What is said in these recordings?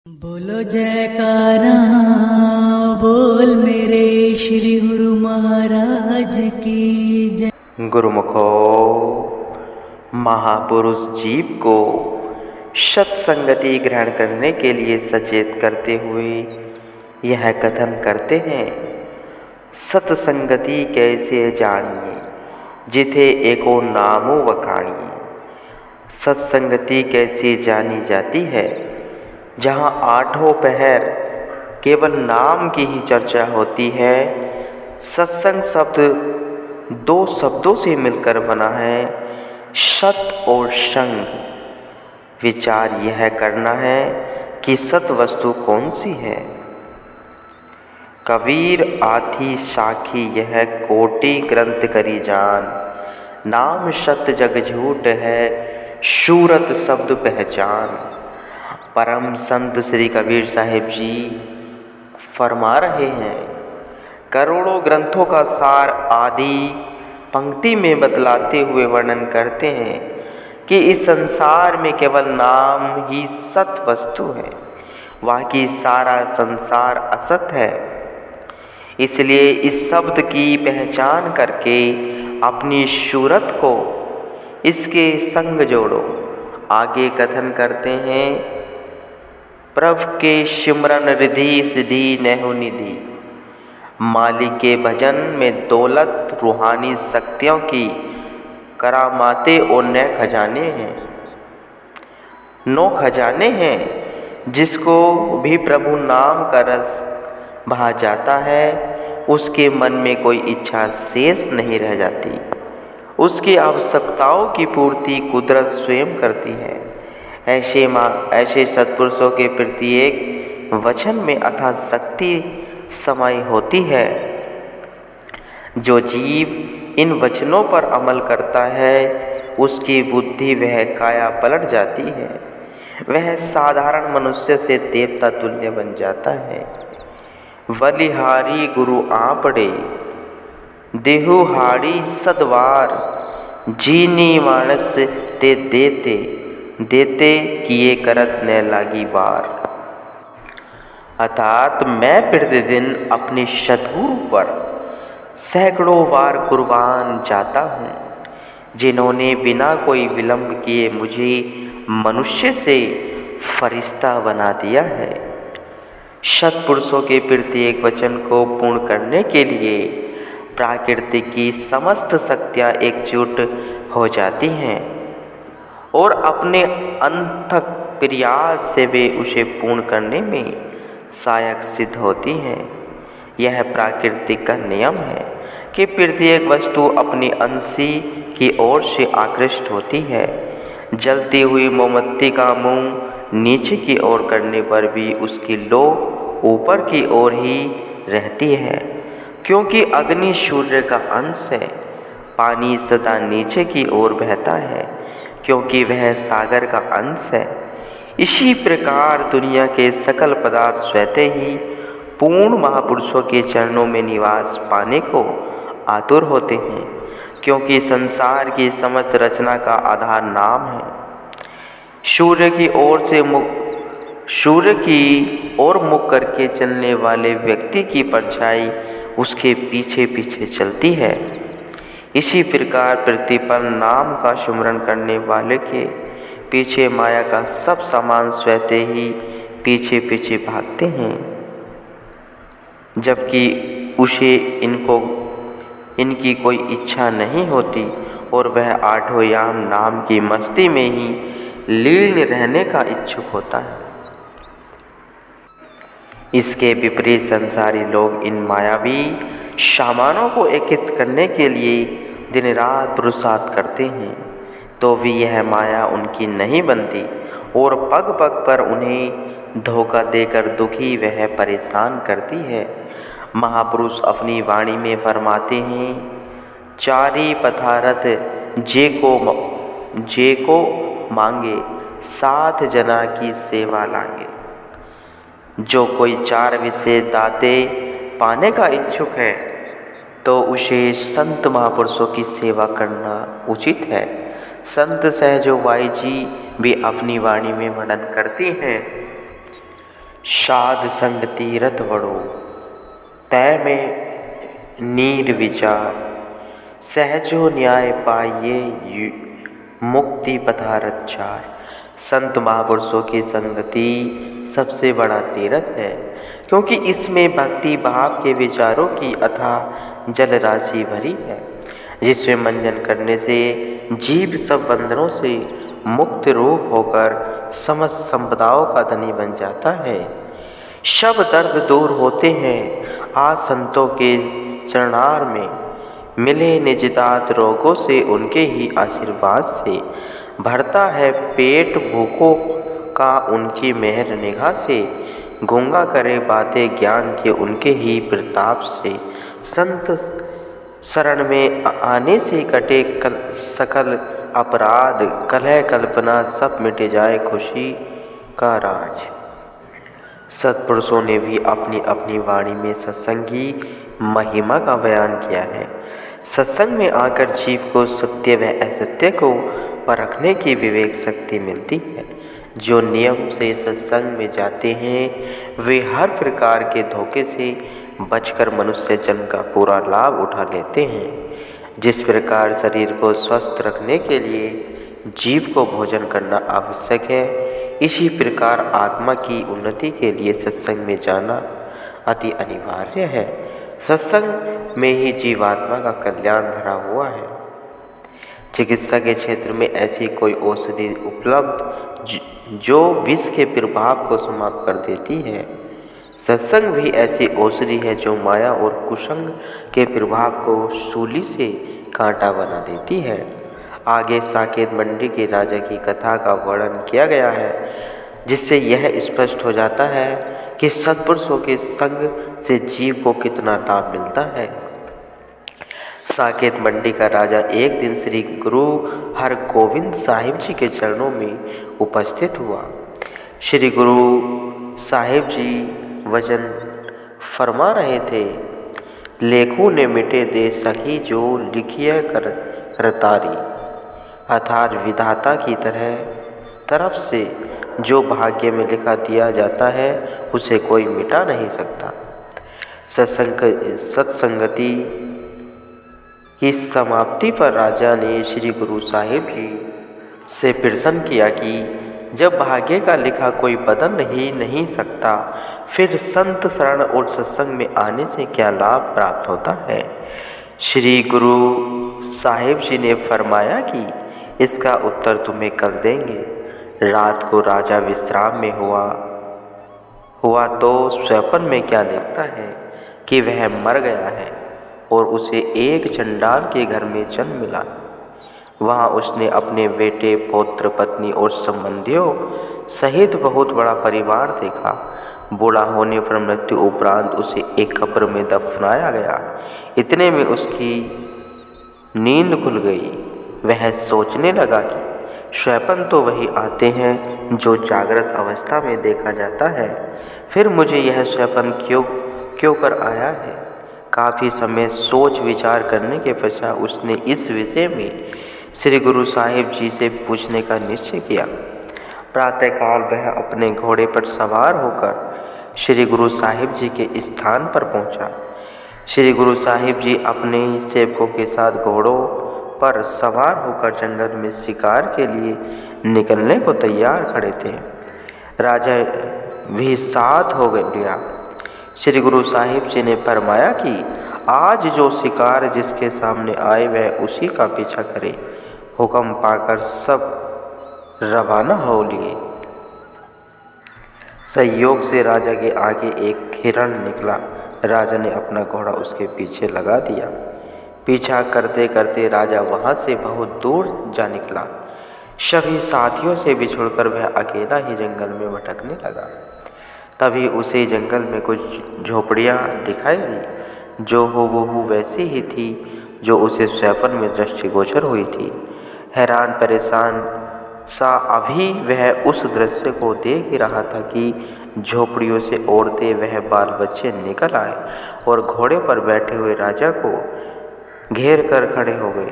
बोलो जयकारा बोल मेरे श्री गुरु महाराज की जय। गुरुमुखो महापुरुष जीव को सत्संगति ग्रहण करने के लिए सचेत करते हुए यह कथन करते हैं। सत्संगति कैसे जानिए जिथे एको नामो वखाणिए। सत्संगति कैसे जानी जाती है? जहाँ आठों पहर केवल नाम की ही चर्चा होती है। सत्संग शब्द दो शब्दों से मिलकर बना है, सत और संग। विचार यह करना है कि सत वस्तु कौन सी है। कबीर आथी साखी यह कोटि ग्रंथ करी जान। नाम सत जग झूठ है सूरत शब्द पहचान। परम संत श्री कबीर साहिब जी फरमा रहे हैं, करोड़ों ग्रंथों का सार आदि पंक्ति में बतलाते हुए वर्णन करते हैं कि इस संसार में केवल नाम ही सत वस्तु है, बाकी सारा संसार असत है। इसलिए इस शब्द की पहचान करके अपनी सूरत को इसके संग जोड़ो। आगे कथन करते हैं, प्रभु के सिमरन रिधि सिद्धि नेहु निधि। मालिक के भजन में दौलत रूहानी शक्तियों की करामाते और नए खजाने हैं। 9 खजाने हैं। जिसको भी प्रभु नाम का रस भा जाता है उसके मन में कोई इच्छा शेष नहीं रह जाती। उसकी आवश्यकताओं की पूर्ति कुदरत स्वयं करती है। ऐसे सत्पुरुषों के प्रत्येक वचन में अथाह शक्ति समाई होती है। जो जीव इन वचनों पर अमल करता है उसकी बुद्धि वह काया पलट जाती है। वह साधारण मनुष्य से देवता तुल्य बन जाता है। बलिहारी गुरु आपड़े देहु हाड़ी सदवार। जीनी मानस ते देते किए करत न लागी बार। अर्थात मैं प्रतिदिन अपने सद्गुरु पर सैकड़ों बार कुर्बान जाता हूँ, जिन्होंने बिना कोई विलंब किए मुझे मनुष्य से फरिश्ता बना दिया है। सत्पुरुषों के प्रत्येक वचन को पूर्ण करने के लिए प्रकृति की समस्त शक्तियाँ एकजुट हो जाती हैं और अपने अनथक प्रयास से वे उसे पूर्ण करने में सहायक सिद्ध होती हैं। यह प्रकृति का नियम है कि प्रत्येक वस्तु अपनी अंशी की ओर से आकृष्ट होती है। जलती हुई मोमबत्ती का मुंह नीचे की ओर करने पर भी उसकी लो ऊपर की ओर ही रहती है, क्योंकि अग्नि सूर्य का अंश है। पानी सदा नीचे की ओर बहता है, क्योंकि वह सागर का अंश है। इसी प्रकार दुनिया के सकल पदार्थ स्वतः ही पूर्ण महापुरुषों के चरणों में निवास पाने को आतुर होते हैं, क्योंकि संसार की समस्त रचना का आधार नाम है। सूर्य की ओर मुख करके चलने वाले व्यक्ति की परछाई उसके पीछे पीछे चलती है। इसी प्रकार प्रतिपल नाम का सुमरण करने वाले के पीछे माया का सब सामान स्वतः ही पीछे पीछे भागते हैं, जबकि उसे इनकी कोई इच्छा नहीं होती और वह आठों याम नाम की मस्ती में ही लीन रहने का इच्छुक होता है। इसके विपरीत संसारी लोग इन मायावी सामानों को एकत्रित करने के लिए दिन रात पुरुषार्थ करते हैं, तो भी यह माया उनकी नहीं बनती और पग पग पर उन्हें धोखा देकर दुखी वह परेशान करती है। महापुरुष अपनी वाणी में फरमाते हैं, चारी पथारत जे को मांगे 7 जना की सेवा लांगे। जो कोई 4 विषय दाते पाने का इच्छुक है तो उसे संत महापुरुषों की सेवा करना उचित है। संत सहजोबाई जी भी अपनी वाणी में वर्णन करती हैं, साध संग तीरथ वड़ो, तय में नीर विचार, सहजो न्याय पाइये मुक्ति पथारथ चार। संत महापुरुषों की संगति सबसे बड़ा तीर्थ है, क्योंकि इसमें भक्ति भाव के विचारों की अथाह जल राशि भरी है, जिसमें मंजन करने से जीव सब बंधनों से मुक्त रूप होकर समस्त संपदाओं का धनी बन जाता है। सब दर्द दूर होते हैं आज संतों के चरणार में, मिले निजतात रोगों से उनके ही आशीर्वाद से। भरता है पेट भूखों का उनकी मेहर निगाह से, गूंगा करे बातें ज्ञान के उनके ही प्रताप से। संत शरण में आने से कटे सकल अपराध, कलह कल्पना सब मिट जाए खुशी का राज। सत्पुरुषों ने भी अपनी अपनी वाणी में सत्संग की महिमा का बयान किया है। सत्संग में आकर जीव को सत्य व असत्य को परखने की विवेक शक्ति मिलती है। जो नियम से सत्संग में जाते हैं वे हर प्रकार के धोखे से बचकर मनुष्य जन्म का पूरा लाभ उठा लेते हैं। जिस प्रकार शरीर को स्वस्थ रखने के लिए जीव को भोजन करना आवश्यक है, इसी प्रकार आत्मा की उन्नति के लिए सत्संग में जाना अति अनिवार्य है। सत्संग में ही जीवात्मा का कल्याण भरा हुआ है। चिकित्सा के क्षेत्र में ऐसी कोई औषधि उपलब्ध जो विष के प्रभाव को समाप्त कर देती है। सत्संग भी ऐसी औषधि है जो माया और कुसंग के प्रभाव को सूली से कांटा बना देती है। आगे साकेत मंडी के राजा की कथा का वर्णन किया गया है, जिससे यह स्पष्ट हो जाता है कि सत्पुरुषों के संग से जीव को कितना लाभ मिलता है। साकेत मंडी का राजा एक दिन श्री गुरु हरगोविंद साहिब जी के चरणों में उपस्थित हुआ। श्री गुरु साहिब जी वचन फरमा रहे थे, लेखों ने मिटे दे सखी जो लिखिए कर रतारी, अर्थात विधाता की तरफ से जो भाग्य में लिखा दिया जाता है उसे कोई मिटा नहीं सकता। सत्संगति की समाप्ति पर राजा ने श्री गुरु साहिब जी से प्रश्न किया कि जब भाग्य का लिखा कोई बदल ही नहीं सकता, फिर संत शरण और सत्संग में आने से क्या लाभ प्राप्त होता है। श्री गुरु साहिब जी ने फरमाया कि इसका उत्तर तुम्हें कल देंगे। रात को राजा विश्राम में हुआ तो स्वप्न में क्या देखता है कि वह मर गया है और उसे एक चंडाल के घर में जन्म मिला। वहाँ उसने अपने बेटे, पौत्र, पत्नी और संबंधियों सहित बहुत बड़ा परिवार देखा। बूढ़ा होने पर मृत्यु उपरांत उसे एक कब्र में दफनाया गया। इतने में उसकी नींद खुल गई। वह सोचने लगा कि स्वप्न तो वही आते हैं जो जागृत अवस्था में देखा जाता है, फिर मुझे यह स्वप्न क्यों कर आया है। काफ़ी समय सोच विचार करने के पश्चात उसने इस विषय में श्री गुरु साहिब जी से पूछने का निश्चय किया। प्रातःकाल वह अपने घोड़े पर सवार होकर श्री गुरु साहिब जी के स्थान पर पहुंचा। श्री गुरु साहिब जी अपने सेवकों के साथ घोड़ों पर सवार होकर जंगल में शिकार के लिए निकलने को तैयार खड़े थे। राजा भी साथ हो गया। श्री गुरु साहिब जी ने फरमाया कि आज जो शिकार जिसके सामने आए वह उसी का पीछा करे। हुक्म पाकर सब रवाना हो लिए। संयोग से राजा के आगे एक हिरण निकला। राजा ने अपना घोड़ा उसके पीछे लगा दिया। पीछा करते करते राजा वहाँ से बहुत दूर जा निकला। सभी साथियों से बिछुड़कर वह अकेला ही जंगल में भटकने लगा। तभी उसे जंगल में कुछ झोपड़ियाँ दिखाई दी, जो हूबहू वैसी ही थी जो उसे स्वप्न में दृष्टिगोचर हुई थी। हैरान परेशान सा अभी वह उस दृश्य को देख ही रहा था कि झोपड़ियों से औरतें वह बाल बच्चे निकल आए और घोड़े पर बैठे हुए राजा को घेर कर खड़े हो गए।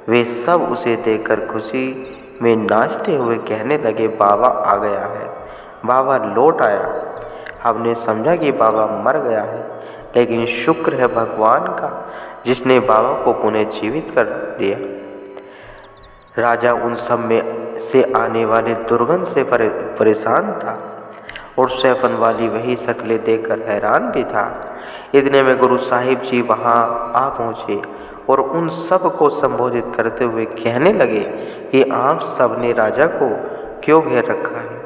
वे सब उसे देखकर खुशी में नाचते हुए कहने लगे, बाबा आ गया है, बाबा लौट आया। हमने समझा कि बाबा मर गया है, लेकिन शुक्र है भगवान का जिसने बाबा को पुनः जीवित कर दिया। राजा उन सब में से आने वाले दुर्गंध से परेशान था और सैफन वाली वही शक्लें देखकर हैरान भी था। इतने में गुरु साहिब जी वहाँ आ पहुँचे और उन सब को संबोधित करते हुए कहने लगे कि आप सब ने राजा को क्यों घेर रखा है।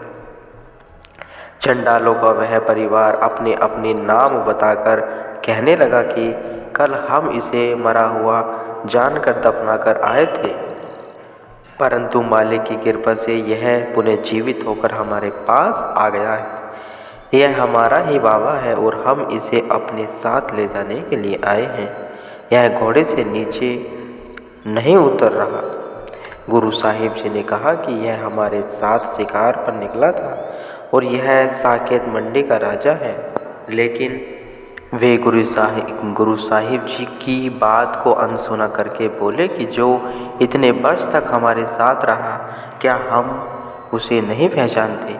चंडालों का वह परिवार अपने अपने नाम बताकर कहने लगा कि कल हम इसे मरा हुआ जानकर दफनाकर आए थे, परंतु मालिक की कृपा से यह पुनः जीवित होकर हमारे पास आ गया है। यह हमारा ही बाबा है और हम इसे अपने साथ ले जाने के लिए आए हैं। यह घोड़े से नीचे नहीं उतर रहा। गुरु साहिब जी ने कहा कि यह हमारे साथ शिकार पर निकला था और यह साकेत मंडी का राजा है। लेकिन वे गुरु साहिब जी की बात को अनसुना करके बोले कि जो इतने वर्ष तक हमारे साथ रहा, क्या हम उसे नहीं पहचानते?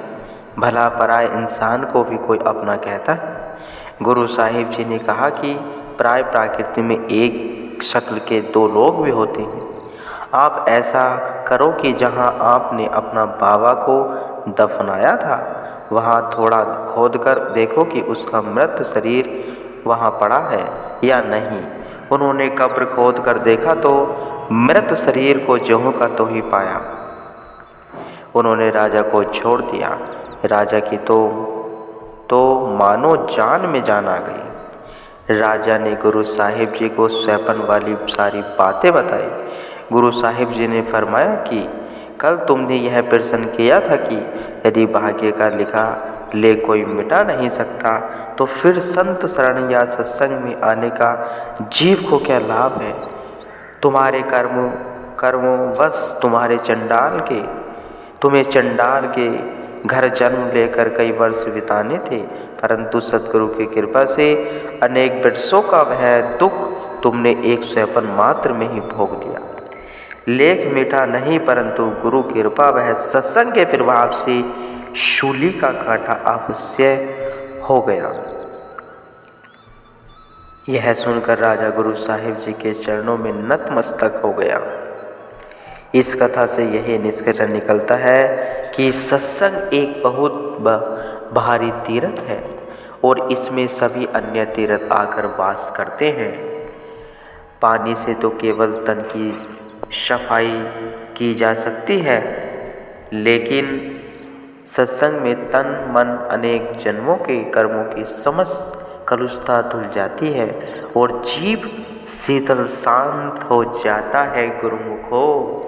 भला पराए इंसान को भी कोई अपना कहता है। गुरु साहिब जी ने कहा कि प्राय प्रकृति में एक शक्ल के दो लोग भी होते हैं। आप ऐसा करो कि जहाँ आपने अपना बाबा को दफनाया था वहाँ थोड़ा खोद कर देखो कि उसका मृत शरीर वहाँ पड़ा है या नहीं। उन्होंने कब्र खोद कर देखा तो मृत शरीर को ज्यों का त्यों ही पाया। उन्होंने राजा को छोड़ दिया। राजा की तो मानो जान में जान आ गई। राजा ने गुरु साहिब जी को स्वैपन वाली सारी बातें बताई। गुरु साहिब जी ने फरमाया कि कल तुमने यह प्रश्न किया था कि यदि भाग्य का लिखा ले कोई मिटा नहीं सकता तो फिर संत शरण या सत्संग में आने का जीव को क्या लाभ है। तुम्हारे कर्मों वश तुम्हें चंडाल के घर जन्म लेकर कई वर्ष बिताने थे, परंतु सद्गुरु की कृपा से अनेक वर्षों का वह दुख तुमने एक स्वैपन मात्र में ही भोग लिया। लेख मिटा नहीं, परंतु गुरु कृपा वह सत्संग के प्रभाव से शूली का कांटा अवश्य हो गया। यह सुनकर राजा गुरु साहिब जी के चरणों में नतमस्तक हो गया। इस कथा से यही निष्कर्ष निकलता है कि सत्संग एक बहुत भारी तीर्थ है और इसमें सभी अन्य तीर्थ आकर वास करते हैं। पानी से तो केवल तन की सफाई की जा सकती है, लेकिन सत्संग में तन मन अनेक जन्मों के कर्मों की समस्त कलुषता धुल जाती है और जीव शीतल शांत हो जाता है। गुरुमुखो।